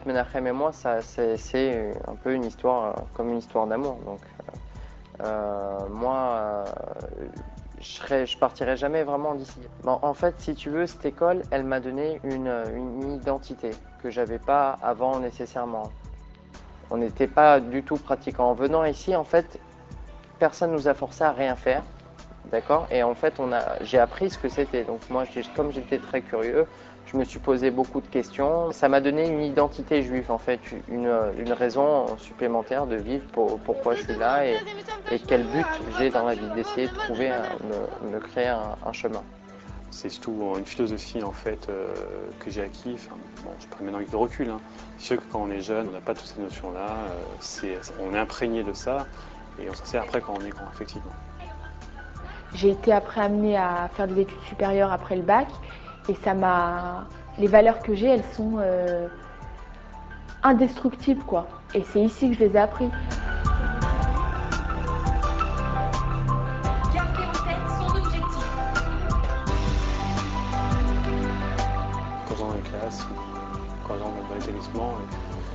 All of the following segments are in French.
Beth Menachem et moi, c'est un peu une histoire, comme une histoire d'amour. Donc, moi, je partirai jamais vraiment d'ici. Bon, en fait, si tu veux, cette école, elle m'a donné une identité que j'avais pas avant nécessairement. On n'était pas du tout pratiquant. En venant ici, en fait, personne nous a forcé à rien faire. D'accord. Et en fait, j'ai appris ce que c'était. Donc moi, comme j'étais très curieux, je me suis posé beaucoup de questions. Ça m'a donné une identité juive, en fait, une raison supplémentaire de vivre, pourquoi je suis là et quel but j'ai dans la vie, d'essayer de trouver, me créer un chemin. C'est surtout une philosophie en fait que j'ai acquis. Enfin, bon, je parle maintenant avec le recul. Hein. C'est sûr que quand on est jeune, on n'a pas toutes ces notions-là. On est imprégné de ça et on s'en sert après quand on est grand, effectivement. J'ai été après amenée à faire des études supérieures après le bac et les valeurs que j'ai, elles sont indestructibles quoi. Et c'est ici que je les ai appris. Gardez en tête son objectif. Quand j'entre dans les classes, quand j'entre dans l'établissement,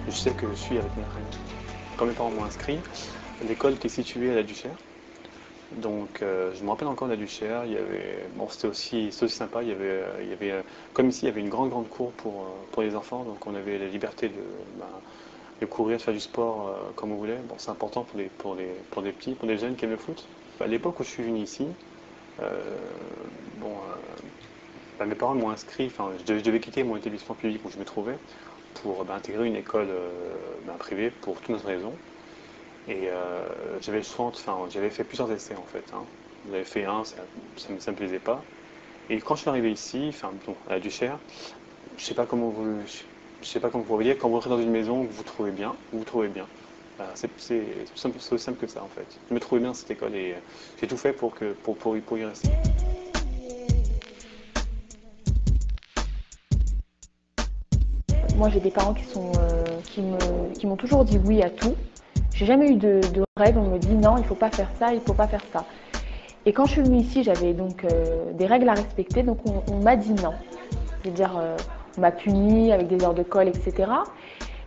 je sais que je suis avec mes frères. Quand mes parents m'ont inscrit, l'école était située à la Duchère. Donc je me rappelle encore de la Duchère, c'était aussi sympa, comme ici il y avait une grande cour pour les enfants, donc on avait la liberté de courir, de faire du sport comme on voulait. Bon, c'est important pour des petits, pour des jeunes qui aiment le foot. À l'époque où je suis venu ici, mes parents m'ont inscrit, je devais quitter mon établissement public où je me trouvais pour intégrer une école privée pour toute notre raison. Et j'avais fait plusieurs essais en fait. Hein. J'avais fait un, ça me plaisait pas. Et quand je suis arrivé ici, à la Duchère, je sais pas comment vous pouvez dire, quand vous rentrez dans une maison que vous trouvez bien, c'est aussi simple que ça en fait. Je me trouvais bien à cette école et j'ai tout fait pour y rester. Moi j'ai des parents qui m'ont toujours dit oui à tout. J'ai jamais eu de règles, on me dit non, il faut pas faire ça, il faut pas faire ça. Et quand je suis venue ici, j'avais donc des règles à respecter, donc on m'a dit non. C'est-à-dire, on m'a puni avec des heures de colle, etc.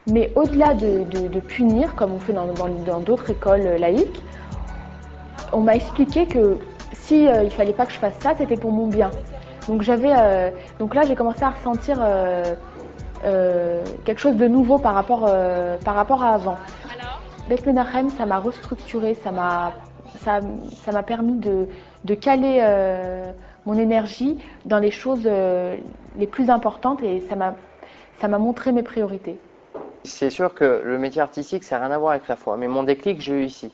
Mais au-delà de punir, comme on fait dans d'autres écoles laïques, on m'a expliqué que si il fallait pas que je fasse ça, c'était pour mon bien. Donc donc là, j'ai commencé à ressentir quelque chose de nouveau par rapport à avant. Beth Menachem, ça m'a restructuré, ça m'a permis de caler mon énergie dans les choses les plus importantes et ça m'a montré mes priorités. C'est sûr que le métier artistique, ça n'a rien à voir avec la foi, mais mon déclic, j'ai eu ici.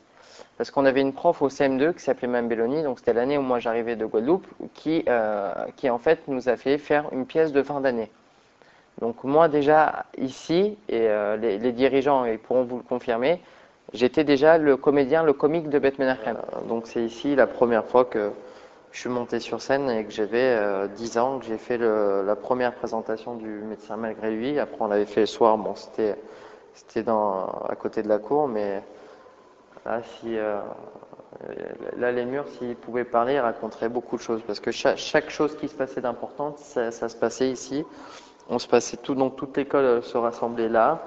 Parce qu'on avait une prof au CM2 qui s'appelait Mme Belloni, donc c'était l'année où moi j'arrivais de Guadeloupe, qui en fait nous a fait faire une pièce de fin d'année. Donc moi déjà ici, et les dirigeants ils pourront vous le confirmer, j'étais déjà le comédien, le comique de Beth Menachem. Donc c'est ici la première fois que je suis monté sur scène et que j'avais 10 ans, que j'ai fait la première présentation du Médecin malgré lui. Après on l'avait fait le soir, bon c'était à côté de la cour, mais là, là les murs, s'ils pouvaient parler, ils raconteraient beaucoup de choses. Parce que chaque chose qui se passait d'importante, ça se passait ici. On se passait donc toute l'école se rassemblait là.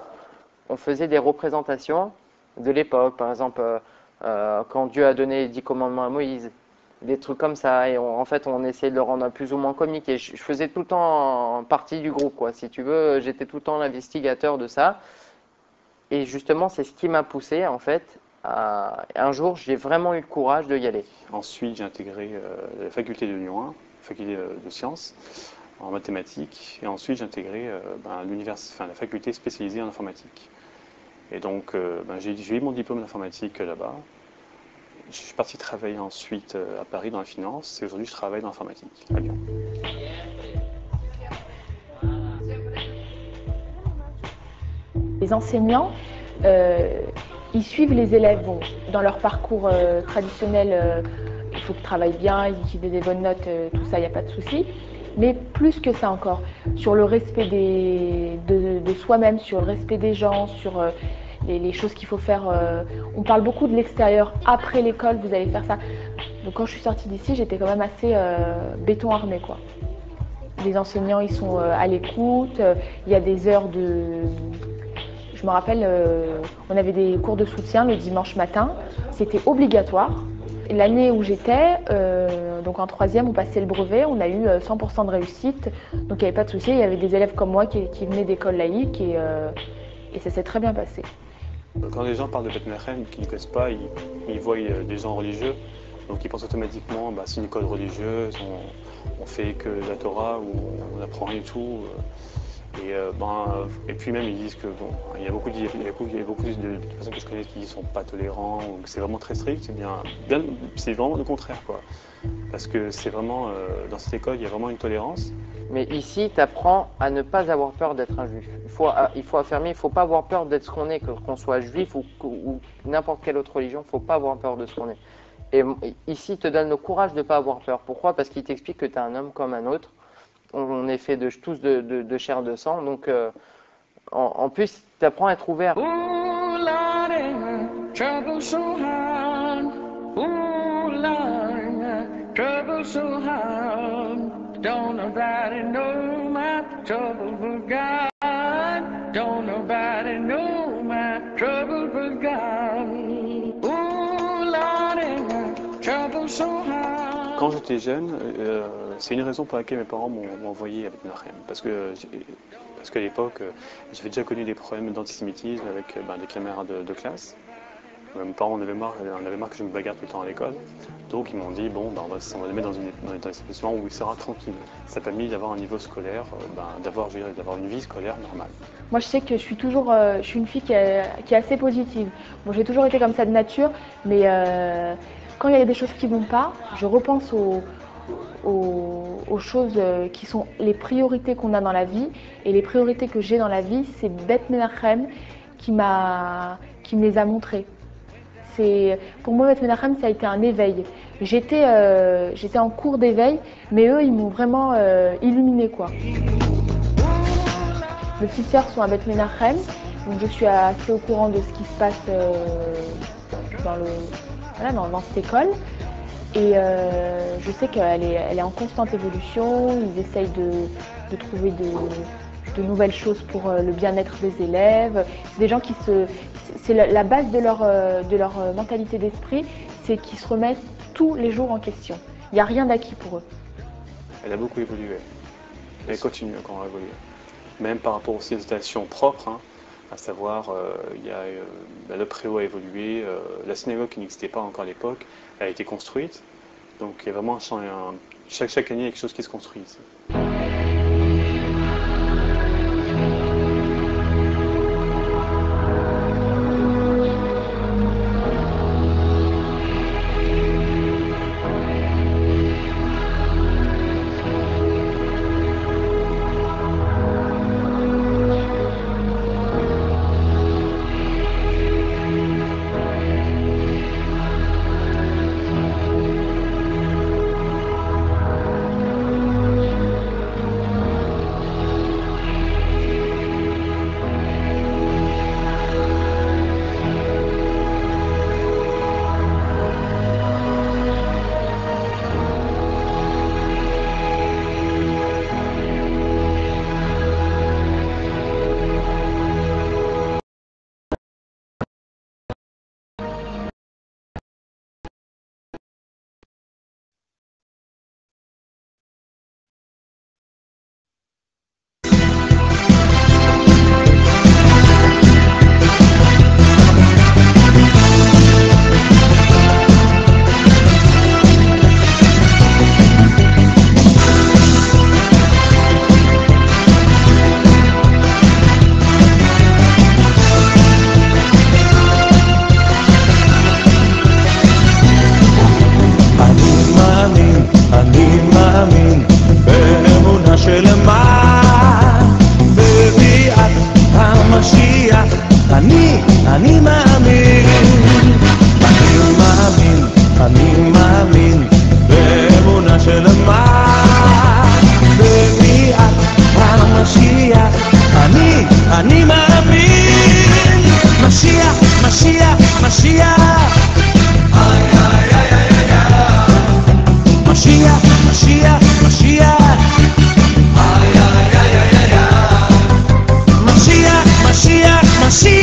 On faisait des représentations de l'époque, par exemple quand Dieu a donné les 10 commandements à Moïse, des trucs comme ça, et en fait on essayait de le rendre plus ou moins comique, et je faisais tout le temps partie du groupe, quoi. Si tu veux, j'étais tout le temps l'investigateur de ça, et justement c'est ce qui m'a poussé en fait, un jour j'ai vraiment eu le courage de y aller. Ensuite j'ai intégré la faculté de Lyon 1, faculté de sciences, en mathématiques, et ensuite j'ai intégré la faculté spécialisée en informatique. Et donc, j'ai eu mon diplôme d'informatique là-bas. Je suis parti travailler ensuite à Paris dans la finance et aujourd'hui je travaille dans l'informatique à Lyon. Les enseignants, ils suivent les élèves dans leur parcours traditionnel. Il faut qu'ils travaillent bien, qu'ils aient des bonnes notes, tout ça, il n'y a pas de souci. Mais plus que ça encore, sur le respect de soi-même, sur le respect des gens, sur les choses qu'il faut faire. On parle beaucoup de l'extérieur. Après l'école, vous allez faire ça. Donc quand je suis sortie d'ici, j'étais quand même assez béton armé, quoi. Les enseignants, ils sont à l'écoute. Il y a des heures je me rappelle, on avait des cours de soutien le dimanche matin, c'était obligatoire. L'année où j'étais, donc en troisième, on passait le brevet, on a eu 100% de réussite, donc il n'y avait pas de souci. Il y avait des élèves comme moi qui venaient d'écoles laïques et ça s'est très bien passé. Quand les gens parlent de Beth Menachem, qui ne connaissent pas, ils voient des gens religieux, donc ils pensent automatiquement c'est une école religieuse, on fait que la Torah, où on n'apprend rien du tout. Et puis même ils disent que il y a beaucoup de personnes que je connais qui ne sont pas tolérants, ou que c'est vraiment très strict. C'est vraiment le contraire, quoi. Parce que c'est vraiment, dans cette école, il y a vraiment une tolérance. Mais ici, tu apprends à ne pas avoir peur d'être un juif. Il faut affirmer, il ne faut pas avoir peur d'être ce qu'on est, qu'on soit juif ou n'importe quelle autre religion, il ne faut pas avoir peur de ce qu'on est. Et ici, il te donne le courage de ne pas avoir peur. Pourquoi? Parce qu'il t'explique que tu es un homme comme un autre. On est fait tous de chair et de sang. Donc, en plus, tu apprends à être ouvert. Ooh, Lordy, trouble so hard. Ooh, Lord, trouble so hard. Don't nobody know my trouble but God. Don't nobody know my trouble but God. Ooh, Lordy, trouble so hard. Quand j'étais jeune, c'est une raison pour laquelle mes parents m'ont envoyé avec Menachem. Parce qu'à l'époque, j'avais déjà connu des problèmes d'antisémitisme avec des camarades de classe. Mes parents en avaient marre que je me bagarre tout le temps à l'école. Donc ils m'ont dit, on va le mettre dans un établissement où il sera tranquille. Ça a permis d'avoir un niveau scolaire, d'avoir une vie scolaire normale. Moi, je sais que je suis une fille qui est assez positive. Bon, j'ai toujours été comme ça de nature, mais quand il y a des choses qui ne vont pas, je repense aux choses qui sont les priorités qu'on a dans la vie. Et les priorités que j'ai dans la vie, c'est Beth Menachem qui me les a montrées. Pour moi, Beth Menachem, ça a été un éveil. J'étais en cours d'éveil, mais eux, ils m'ont vraiment illuminée, quoi. Mes petites sœurs sont à Beth Menachem, donc je suis assez au courant de ce qui se passe dans cette école. Et je sais qu'elle est en constante évolution. Ils essayent de trouver de nouvelles choses pour le bien-être des élèves. C'est des gens c'est la base de leur mentalité d'esprit, c'est qu'ils se remettent tous les jours en question. Il n'y a rien d'acquis pour eux. Elle a beaucoup évolué. Elle continue encore à évoluer. Même par rapport aussi aux installations propres, à savoir, le préau a évolué, la synagogue qui n'existait pas encore à l'époque a été construite. Donc il y a vraiment chaque année il y a quelque chose qui se construit ici. Mashiach,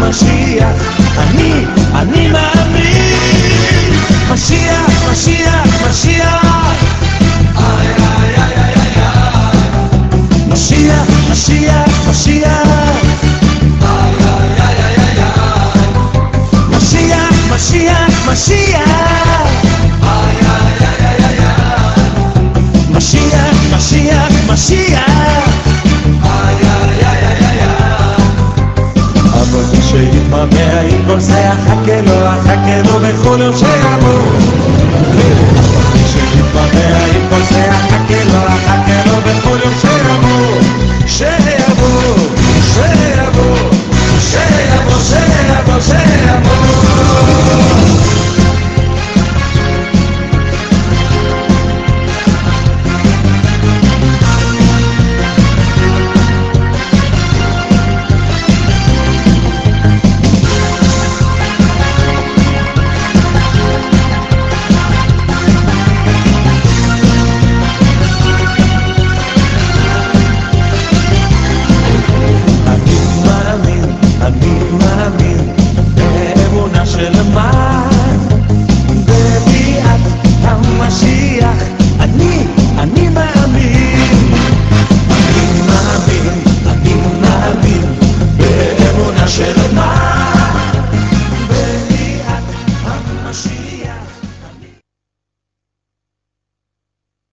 משיח, אני מאמין. משיח, משיח, משיח, איי איי איי איי איי, משיח, משיח, משיח, איי איי איי איי איי, משיח, משיח, משיח, איי איי איי איי איי, משיח, משיח, משיח, איי איי איי איי איי. אבל מי שיתמרמר עם כל זה, אחכה לו בכל יום שיבוא.